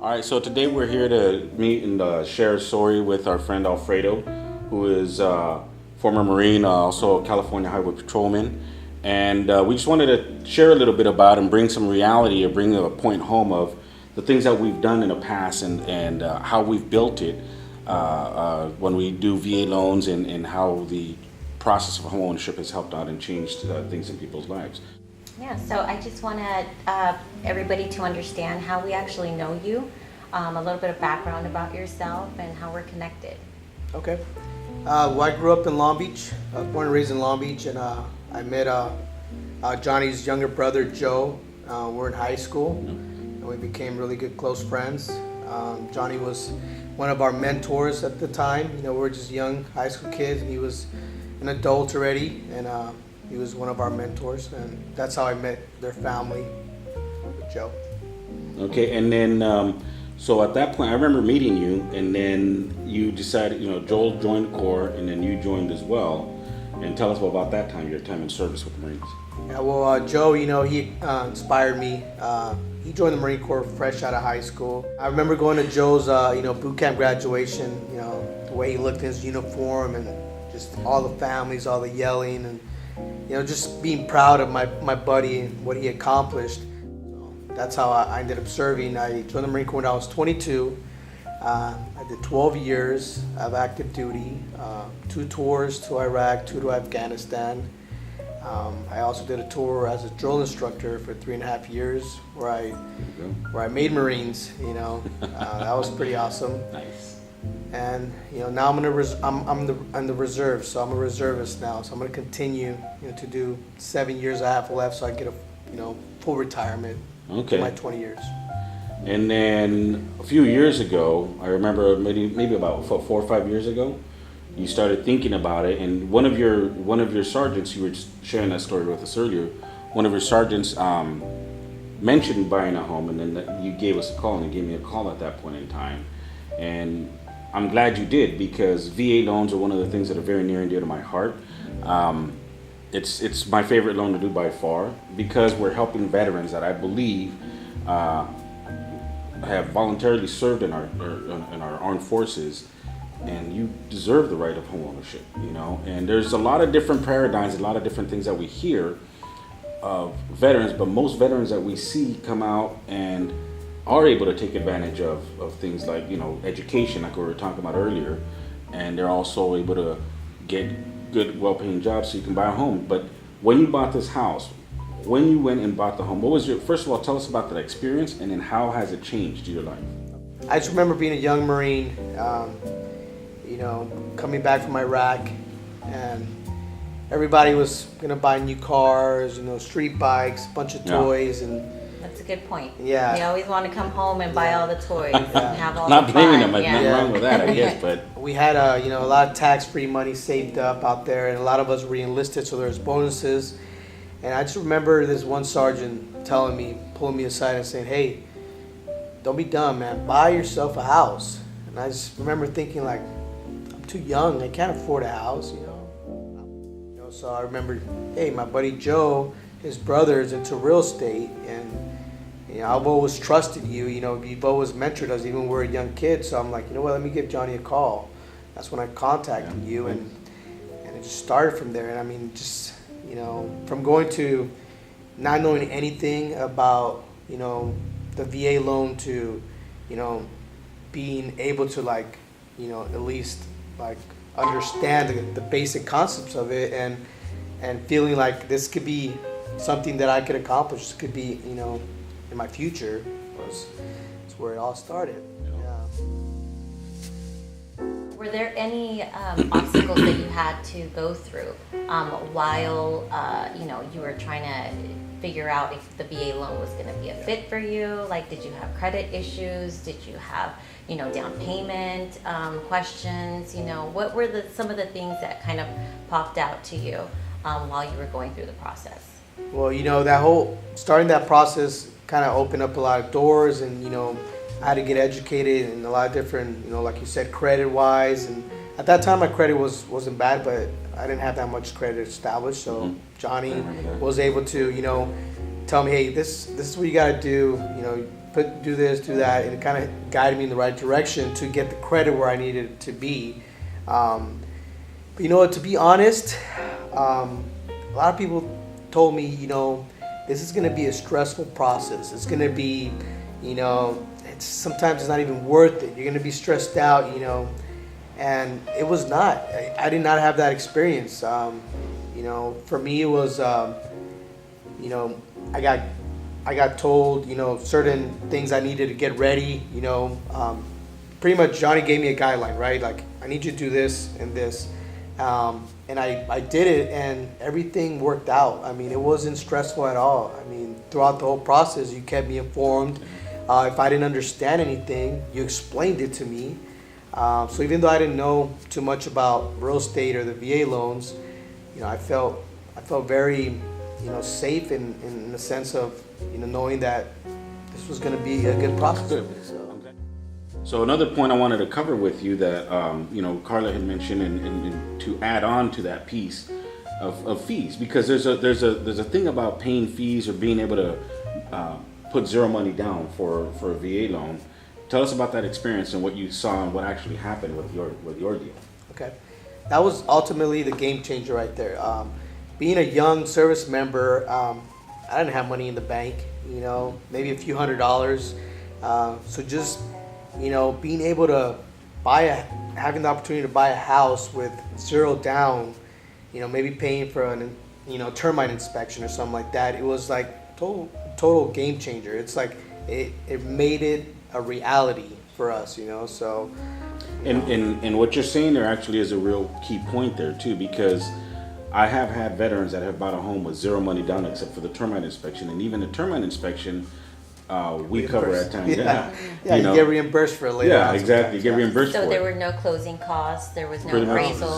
All right, so today we're here to meet and share a story with our friend Alfredo, who is former Marine, also a California Highway Patrolman. And we just wanted to share a little bit about and bring some reality or bring a point home of the things that we've done in the past and how we've built it when we do VA loans and how the process of homeownership has helped out and changed things in people's lives. Yeah, so I just want everybody to understand how we actually know you, a little bit of background about yourself and how we're connected. Okay. Well, I grew up in Long Beach. I was born and raised in Long Beach, and I met Johnny's younger brother, Joe. We're in high school, and we became really good, close friends. Johnny was one of our mentors at the time. You know, we were just young high school kids, and he was an adult already, and he was one of our mentors, and that's how I met their family with Joe. Okay, and then so at that point, I remember meeting you, and then you decided, Joel joined the Corps, and then you joined as well. And tell us about that time, your time in service with the Marines. Yeah, well, Joe, he inspired me. He joined the Marine Corps fresh out of high school. I remember going to Joe's, boot camp graduation. The way he looked in his uniform, and just all the families, all the yelling, and just being proud of my buddy and what he accomplished. So that's how I ended up serving. I joined the Marine Corps when I was 22. I did 12 years of active duty, 2 tours to Iraq, 2 to Afghanistan. I also did a tour as a drill instructor for 3.5 years, where I made Marines. That was pretty awesome. Nice. And now I'm in the reserve, so I'm a reservist now. So I'm going to continue to do 7 years I have left, so I get a full retirement. Okay. For my 20 years. And then a few years ago, I remember maybe about 4 or 5 years ago, you started thinking about it. And one of your sergeants, you were just sharing that story with us earlier. One of your sergeants mentioned buying a home, and then you gave us a call, and you gave me a call at that point in time. And I'm glad you did, because VA loans are one of the things that are very near and dear to my heart. It's my favorite loan to do by far, because we're helping veterans that I believe have voluntarily served in our armed forces, and you deserve the right of home ownership. And there's a lot of different paradigms, a lot of different things that we hear of veterans, but most veterans that we see come out and are able to take advantage of things like education, like we were talking about earlier, and they're also able to get good, well-paying jobs so you can buy a home. But when you bought this house, when you went and bought the home, what was first of all, tell us about that experience, and then how has it changed your life? I just remember being a young Marine, coming back from Iraq, and everybody was gonna buy new cars, street bikes, a bunch of toys, and That's a good point. Yeah. You always want to come home and buy all the toys and have all Not the blaming fun. them, like nothing wrong with that, I guess, but we had a lot of tax-free money saved up out there, and a lot of us were enlisted, so there was bonuses. And I just remember this one sergeant pulling me aside and saying, "Hey, don't be dumb, man. Buy yourself a house." And I just remember thinking, like, I'm too young. I can't afford a house, So I remember, hey, my buddy Joe, his brother is into real estate, and I've always trusted you. You've always mentored us, even when we were young kids. So I'm like, you know what? Let me give Johnny a call. That's when I contacted you, and it just started from there. And I mean, just from going to not knowing anything about the VA loan to being able to at least understand the basic concepts of it, and feeling like this could be something that I could accomplish. This could be in my future. That's where it all started. Yeah. Were there any obstacles that you had to go through while you were trying to figure out if the VA loan was going to be a fit for you? Like, did you have credit issues? Did you have down payment questions? What were some of the things that kind of popped out to you while you were going through the process? Well, starting that process kind of opened up a lot of doors, and I had to get educated in a lot of different, like you said, credit-wise. And at that time, my credit wasn't bad, but I didn't have that much credit established. So Johnny was able to, tell me, hey, this is what you got to do. do this, do that, and it kind of guided me in the right direction to get the credit where I needed it to be. But you know what, to be honest, a lot of people told me, this is going to be a stressful process. It's going to be, sometimes it's not even worth it. You're going to be stressed out, and it was not. I did not have that experience. For me, it was, I got told, certain things I needed to get ready, pretty much Johnny gave me a guideline, right? Like, I need you to do this and this. And I did it, and everything worked out. I mean, it wasn't stressful at all. I mean, throughout the whole process, you kept me informed. If I didn't understand anything, you explained it to me. So even though I didn't know too much about real estate or the VA loans, I felt very, safe in the sense of, knowing that this was going to be a good process. Good. So another point I wanted to cover with you that Carla had mentioned, and to add on to that piece of fees, because there's a thing about paying fees or being able to put zero money down for a VA loan. Tell us about that experience and what you saw and what actually happened with your deal. Okay, that was ultimately the game changer right there. Being a young service member, I didn't have money in the bank, maybe a few $100s. So just, being able to having the opportunity to buy a house with zero down, maybe paying for an, termite inspection or something like that. It was like total game changer. It's like, it made it a reality for us, so. And what you're saying there actually is a real key point there too, because I have had veterans that have bought a home with zero money down except for the termite inspection, and even the termite inspection we cover at times. You get reimbursed for it later. Yeah, exactly. You get reimbursed for it. So there were no closing costs. There was no Pretty much appraisal.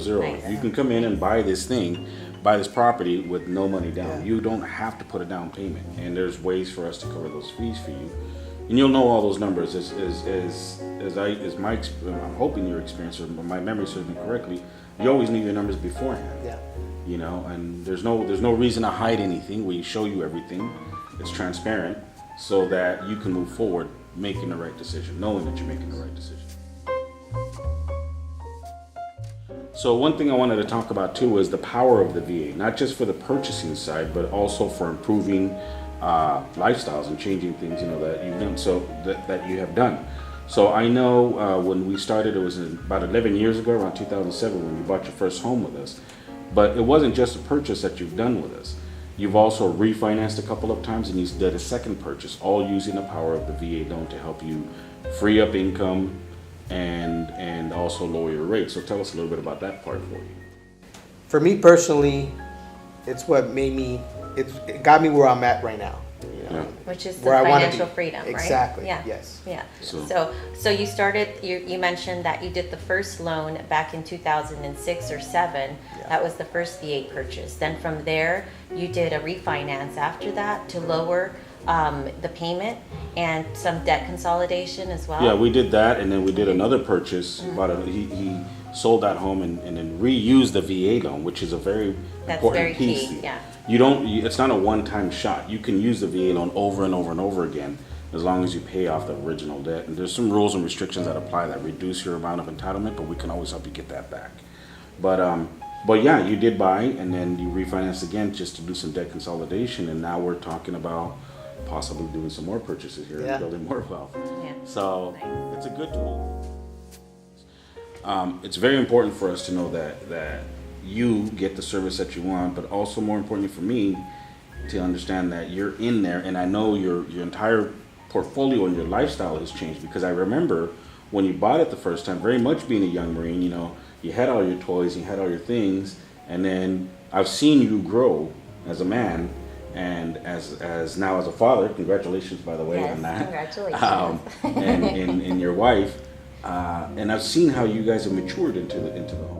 zero. Nice. You can come in and buy this property with no money down. Yeah. You don't have to put a down payment, and there's ways for us to cover those fees for you. And you'll know all those numbers as my I'm hoping your experience or my memory serves me correctly. You always knew your numbers beforehand. Yeah. And there's no reason to hide anything. We show you everything. It's transparent so that you can move forward making the right decision, knowing that you're making the right decision. So one thing I wanted to talk about too is the power of the VA, not just for the purchasing side, but also for improving lifestyles and changing things, that you've done. So that you have done. So I know when we started, it was about 11 years ago, around 2007, when you bought your first home with us. But it wasn't just a purchase that you've done with us. You've also refinanced a couple of times, and you did a second purchase, all using the power of the VA loan to help you free up income and also lower your rate. So tell us a little bit about that part for you. For me personally, it's what made me. It got me where I'm at right now. Yeah. Which is the Where I wanna financial be. freedom, right? Exactly. Yeah. Yes. Yeah. So- So you started. You mentioned that you did the first loan back in 2006 or 7. Yeah. That was the first VA purchase. Then from there, you did a refinance after that to lower the payment and some debt consolidation as well. Yeah, we did that, and then we did another purchase. He sold that home and then reused the VA loan, which is a very That's important very piece. key. Yeah. It's not a one-time shot. You can use the VA loan over and over and over again as long as you pay off the original debt. And there's some rules and restrictions that apply that reduce your amount of entitlement, but we can always help you get that back. But yeah, you did buy, and then you refinanced again just to do some debt consolidation, and now we're talking about possibly doing some more purchases here Yeah. and building more wealth. Yeah. So Nice. it's a good tool. It's very important for us to know that you get the service that you want, but also more importantly for me to understand that you're in there, and I know your entire portfolio and your lifestyle has changed, because I remember when you bought it the first time, very much being a young Marine, you had all your toys, you had all your things, and then I've seen you grow as a man and as now as a father. Congratulations, by the way, Yes, on that. congratulations. And your wife, and I've seen how you guys have matured into the home.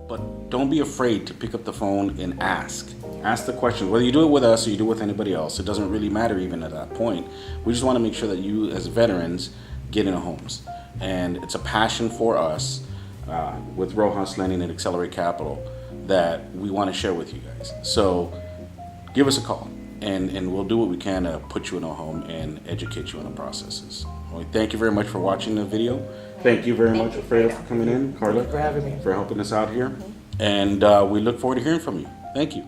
But don't be afraid to pick up the phone and ask. Ask the question. Whether you do it with us or you do it with anybody else, it doesn't really matter even at that point. We just want to make sure that you, as veterans, get into homes. And it's a passion for us with Rojas Lending and Accelerate Capital that we want to share with you guys. So give us a call. and we'll do what we can to put you in a home and educate you on the processes. Well, thank you very much for watching the video. Thank you very much, Freya, for coming in, Carla, for having me. for helping us out here. And we look forward to hearing from you. Thank you.